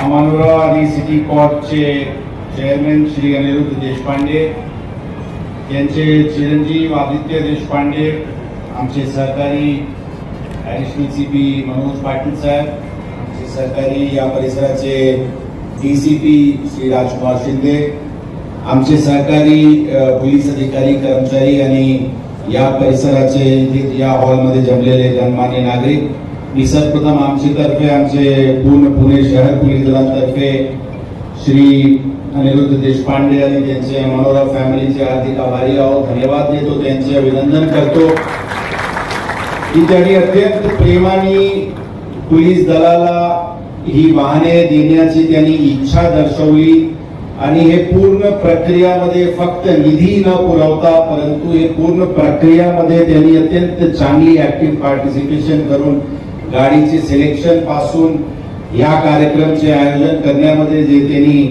Amravati city कोर्टचे chairman Shri Aniruddha Deshpande यांचे चिरंजीव आदित्य देशपांडे, आमचे सहकारी ॲडिशनल सीपी मनोज पाटील साहेब, आमचे सहकारी या परिसराचे डीसीपी श्री राजकुमार शिंदे, आमचे सहकारी पोलीस अधिकारी कर्मचारी आणि या परिसराचे या हॉलमध्ये जमलेले गणमान्य नागरिक, मी सर्वप्रथम आमचे पूर्ण पुणे शहर पोलीस दलातर्फे श्री अनिरुद्ध देशपांडे आणि त्यांचे मनोरा फॅमिलीचे हार्दिक आभारी आहोत, धन्यवाद देतो, त्यांचे अभिनंदन करतो की त्यांनी अत्यंत प्रेमाने पोलीस दलाला ही वाहने देण्याची त्यांनी इच्छा दर्शवली आणि हे पूर्ण प्रक्रियामध्ये फक्त निधी न पुरवता परंतु हे पूर्ण प्रक्रियामध्ये त्यांनी अत्यंत चांगली ऍक्टिव्ह पार्टिसिपेशन करून गाडीचे सिलेक्शन पासून या कार्यक्रमाचे आयोजन करण्यामध्ये जे त्यांनी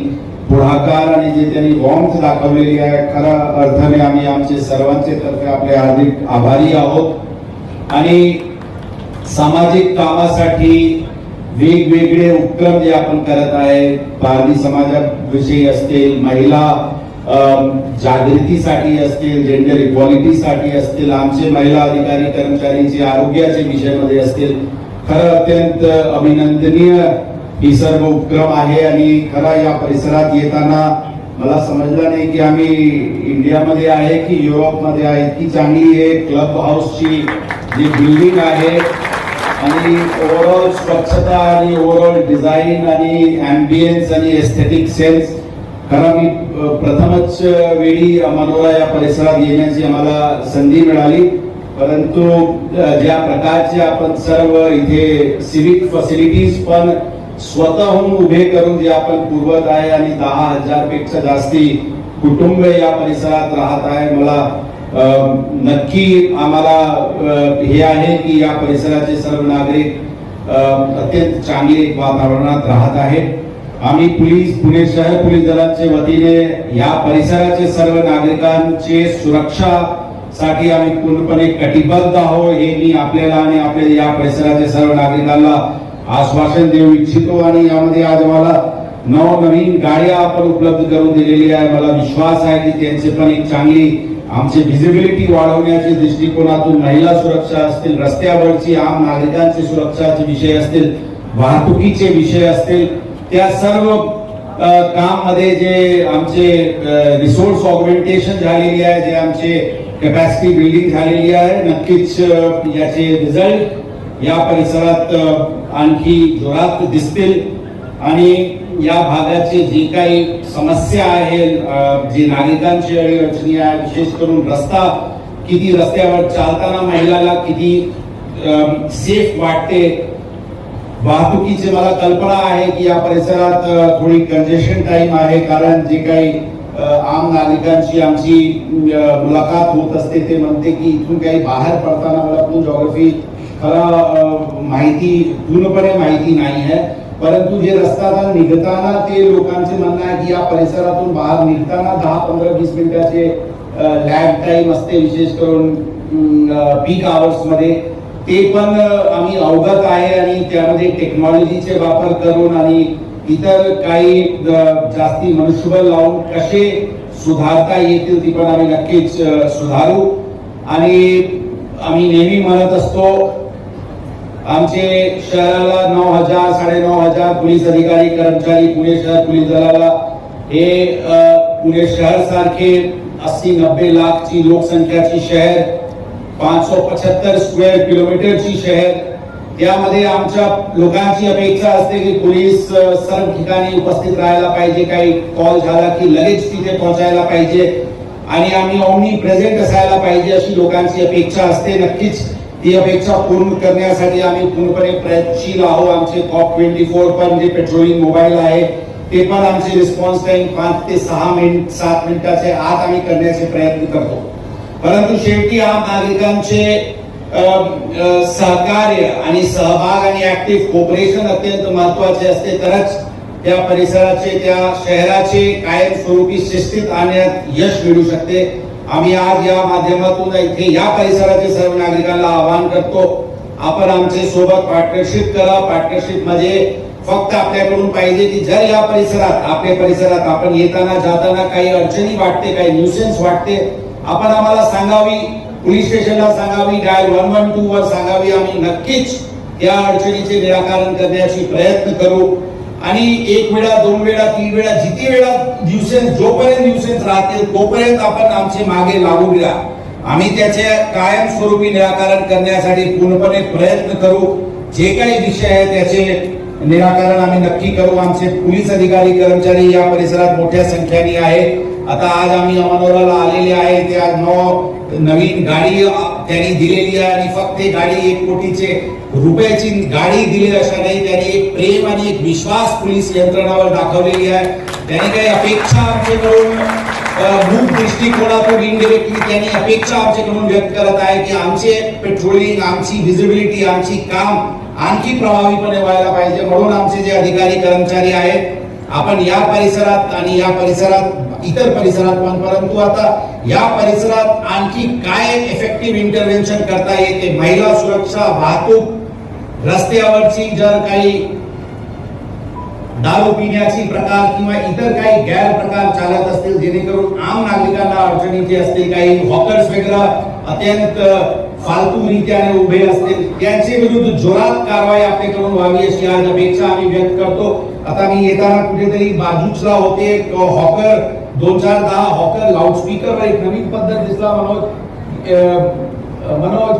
पुढाकार आणि जे त्यांनी वॉर्मथ दाखवलेली आहे, खऱ्या अर्थाने आम्ही आमचे सर्वांचे तर्फे आपले हार्दिक आभारी आहोत. आणि सामाजिक कामासाठी वेगवेगळे उपक्रम जे आपण करत आहे, पारधी समाजाविषयी असतील, महिला जागृतीसाठी असतील, जेंडर इक्वालिटीसाठी असतील, आमचे महिला अधिकारी कर्मचारींचे आरोग्याचे विषयामध्ये असतील, खरं अत्यंत अभिनंदनीय ही सर्व उपक्रम आहे. आणि खरा या परिसरात येताना मला समजलं नाही की आम्ही इंडियामध्ये आहे की युरोपमध्ये आहे. इतकी चांगली आहे क्लब हाऊसची जी बिल्डिंग आहे आणि ओव्हरऑल स्वच्छता आणि ओव्हरऑल डिझाईन आणि अँबियन्स आणि एस्थेटिक सेन्स, खरं मी प्रथमच वेळी मनोरा या परिसरात येण्याची आम्हाला संधी मिळाली. परंतु ज्या प्रकारचे आपण सर्व इथे सिविक फॅसिलिटीज पण स्वतःहून उभे करून जे आपण पुरवत आहे आणि 10,000 पेक्षा जास्ती कुटुंब या परिसरात राहत आहे, मला नक्की आम्हाला हे आहे की या परिसराचे सर्व नागरिक अत्यंत चांगले वातावरणात राहत आहेत. आम्ही पुणे शहर पोलीस दलाच्या वतीने या परिसराचे सर्व नागरिकांचे सुरक्षा साठी आम्ही पूर्णपणे कटिबद्ध आहोत हे मी आपल्याला आणि आपल्या या परिसराच्या सर्व नागरिकांना आश्वासन देऊ इच्छितो. आणि यामध्ये आज आम्हाला नवनवीन गाड्या आपण उपलब्ध करून दिलेली आहे. मला विश्वास आहे की त्यांचे पण एक चांगली आमची व्हिजिबिलिटी वाढवण्याच्या दृष्टिकोनातून महिला सुरक्षा असतील, रस्त्यावरची आम नागरिकांची सुरक्षाचे विषय असतील, वाहतुकीचे विषय असतील, त्या सर्व काम मध्ये जे आमचे रिसोर्स ऑगमेंटेशन झालेली आहे, जे आमचे कॅपॅसिटी बिल्डिंग झालेली आहे, नक्कीच याचे रिझल्ट या परिसरात आणखी जोरात दिसतील. आणि या भागाचे जे काही समस्या आहे, जे नागरिकांची अडचणी आहे, विशेष करून रस्ता, किती रस्त्यावर चालताना महिलाला किती सेफ वाटते, वाहतुकीची मला कल्पना आहे की या परिसरात थोडी कंजेशन टाइम आहे, कारण जे काही आम नागरिकांची आमची मुलाखत होत असते ते म्हणते की इथून काही बाहेर पडताना मला पूर्ण जॉग्राफी खरा माहिती पूर्णपणे माहिती नाही आहे. परंतु जे रस्त्याला निघताना ते लोकांचे म्हणणं आहे की या परिसरातून बाहेर निघताना 10-15-20 मिनिटाचे लॅग टाइम असते, विशेष करून पीक आवर्स मध्ये. ते पण आम्ही अवगत आहे आणि त्यामध्ये टेक्नॉलॉजीचे वापर करून आणि इतर काही जास्ती मनुष्यबळ लावून कसे सुधारता येतील ती पण आम्ही नक्कीच सुधारू. आणि आम्ही नेहमी म्हणत असतो आमचे शहराला 9,000-9,500 पोलीस अधिकारी कर्मचारी, पुणे शहर पोलीस दलाला हे पुणे शहर सारखे 80-90 लाखची लोकसंख्याची शहर, 575 स्क्वेअर किलोमीटरची शहर, त्यामध्ये आमच्या लोकांची अपेक्षा असते की पोलीस सर्व ठिकाणी उपस्थित राहायला पाहिजे, काही कॉल झाला की लगेच तिथे पोहोचायला पाहिजे आणि आम्ही ओमनी प्रेझेंट असायला पाहिजे अशी लोकांची अपेक्षा असते. नक्कीच ती अपेक्षा पूर्ण करण्यासाठी आम्ही पूर्णपणे प्रयत्नशील आहोत. आमचे कॉप 24 पण जे पेट्रोलिंग मोबाईल आहे ते पण आमचे रिस्पॉन्स टाइम 5 ते 7 मिनिटाचे आत आम्ही करण्याचे प्रयत्न करतो. परंतु शेवटी आम नागरिकांचे सहकार्य आणि सहभाग आणि ऍक्टिव्ह कोऑपरेशन अत्यंत महत्वाचे असते, तरच त्या परिसराचे त्या शहराचे कायमस्वरूपी शिस्तीत आणण्यात यश मिळू शकते. आम्ही आज या माध्यमातून इथे या परिसराचे सर्व नागरिकांना आवाहन करतो, आपण आमचे सोबत पार्टनरशिप करा. पार्टनरशिप मध्ये फक्त आपल्याकडून पाहिजे की जर या परिसरात आपल्या परिसरात आपण येताना जाताना काही अडचणी वाटते, काही न्यूसेन्स वाटते, आपण आम्हाला सांगावी, पोलीस स्टेशनला सांगावी, डायल 112 वर सांगावी. आम्ही नक्कीच या अडचणीचे निराकरण करण्याची प्रयत्न करू. आणि एक वेळा, दोन वेळा, तीन वेळा, जिती वेळा न्यूसेन्स, जोपर्यंत न्यूसेन्स राहतील तोपर्यंत आपण आमचे मागे लागू द्या. आम्ही त्याचे कायमस्वरूपी निराकरण करण्यासाठी पूर्णपणे प्रयत्न करू. जे काही विषय आहे त्याचे निराकरण आम्ही नक्की करू. आमचे पोलीस अधिकारी कर्मचारी या परिसरात मोठ्या संख्येने आहेत. आता आज आम्ही अमानोराला आलेले आहे, ते आज नवीन गाडी त्यांनी दिलेली आहे आणि फक्त गाडी 1 कोटीचे रुपयाची गाडी दिली अशा नाही, त्यांनी एक प्रेम आणि एक विश्वास पोलीस यंत्रणावर दाखवलेली आहे. त्यांनी काही अपेक्षा आमच्याकडून मूक दृष्टिकोनातून इनडिरेक्टली त्यांनी अपेक्षा आमच्याकडून व्यक्त करत आहे की आमचे पेट्रोलिंग, आमची व्हिजिबिलिटी, आमची काम आणखी प्रभावीपणे व्हायला पाहिजे. म्हणून आमचे जे अधिकारी कर्मचारी आहेत, आपण या परिसरात आणि या परिसरात इतर परिसरात पण, परंतु आता या परिसरात आणखी काय इफेक्टिव्ह इंटरव्हेन्शन करता येते, महिला सुरक्षा, वाहतूक, रस्त्यावरची जर काही दारू पिण्याची प्रकार किंवा इतर काही गैरप्रकार चालत असतील, जेणेकरून आम नागरिकांना अडचणीचे असतील, काही हॉकर्स वगैरे अत्यंत फालतू रीत्याने उभे असतील, त्यांचे विरुद्ध जोरात कारवाई आपल्याकडून व्हावी अशी आज अपेक्षा आम्ही व्यक्त करतो. आता मी येताना कुठेतरी बाजूचला होते, हॉकर 2-4-10 हॉकर लाऊडस्पीकरवर एक नवीन पद्धत दिसला. मनोज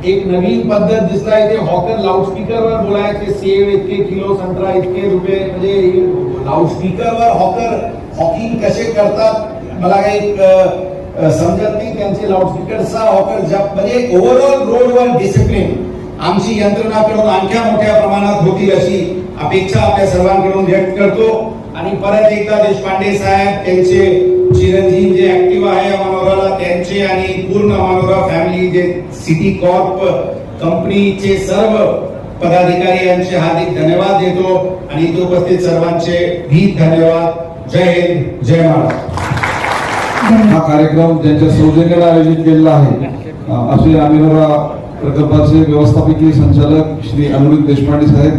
एक नवीन पद्धत दिसला इथे, हॉकर लाऊडस्पीकरवर बोलायचे, सेव इतके किलो, संत्रा इतके रुपये, म्हणजे लाऊडस्पीकरवर हॉकर हॉकिंग कसे करतात मला काही समजत नाही. त्यांचे लाऊडस्पीकरचा हॉकर म्हणजे ओव्हरऑल रोडवर डिसिप्लिन आमची यंत्रणाकडून आणखी मोठ्या प्रमाणात होतील अशी अपेक्षा आपल्या सर्वांकडून व्यक्त करतो. आणि परत एकदा देशपांडे साहेब, त्यांचे चिरंजीव जे ऍक्टिव्ह आहे अमानोराला, त्यांचे आणि पूर्ण अमानोरा फॅमिली, जे सिटी कॉर्प कंपनीचे सर्व पदाधिकारी यांचे हार्दिक धन्यवाद देतो आणि इथे उपस्थित सर्वांचे भी धन्यवाद. जय हिंद, जय महाराष्ट्र. हा कार्यक्रम ज्यांच्या सौजन्याने आयोजित केलेला आहे असे अमानोरा प्रकल्पाचे व्यवस्थापकीय संचालक श्री अनुरुद्ध देशपांडे साहेब,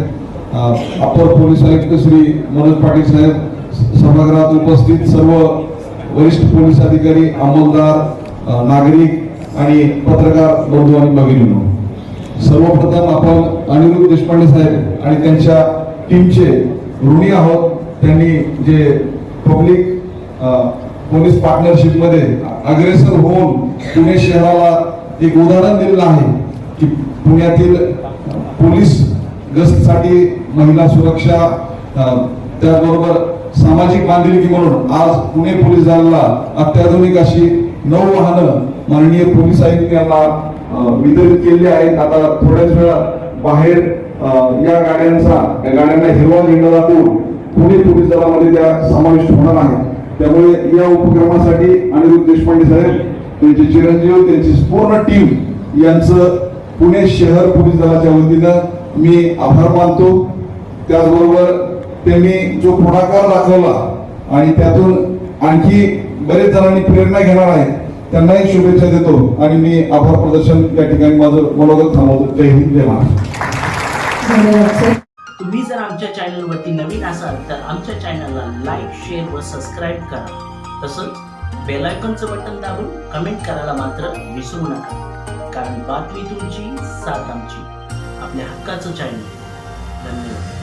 अपर पोलीस आयुक्त श्री मनोज पाटील साहेब, सभागृहात उपस्थित सर्व वरिष्ठ पोलीस अधिकारी, अंमलदार, नागरिक आणि पत्रकार बंधू आणि भगिनींनो, सर्वप्रथम आपण अनिरुद्ध देशपांडे साहेब आणि त्यांच्या टीमचे ऋणी आहोत. त्यांनी जे पब्लिक पोलीस पार्टनरशिप मध्ये अग्रेसर होऊन पुणे शहराला एक उदाहरण दिलेलं आहे की पुण्यातील पोलीस गस्तीसाठी महिला सुरक्षा, त्याचबरोबर सामाजिक बांधिलकी म्हणून आज पुणे पोलीस दलाला अत्याधुनिक अशी 9 वाहनं माननीय पोलीस आयुक्त यांना वितरित केली आहेत. आता थोड्याच वेळा बाहेर या गाड्यांना हिरवा झेंडा दाखवून पुणे पोलीस दलामध्ये त्या समाविष्ट होणार आहेत. त्यामुळे या उपक्रमासाठी अनिरुद्ध देशपांडे साहेब, त्यांचे चिरंजीव, त्यांची पूर्ण टीम यांचं पुणे शहर पोलीस दलाच्या वतीनं मी आभार मानतो. त्याचबरोबर त्यांनी जो पुढाकार दाखवला आणि त्यातून आणखी बरेच जणांनी प्रेरणा घेणार आहेत, त्यांनाही शुभेच्छा देतो आणि मी आभार प्रदर्शन या ठिकाणी माझं मनोगत थांबवतो. जय हिंद, जय महाराष्ट्र. तुम्ही जर आमच्या चॅनलवरती नवीन असाल तर आमच्या चॅनलला लाईक, शेअर व सबस्क्राईब करा. तसंच बेल आयकॉनचं बटन दाबून कमेंट करायला मात्र विसरू नका, कारण बातमी तुमची, साथ आमची. आपल्या हक्काचं चॅनल. धन्यवाद.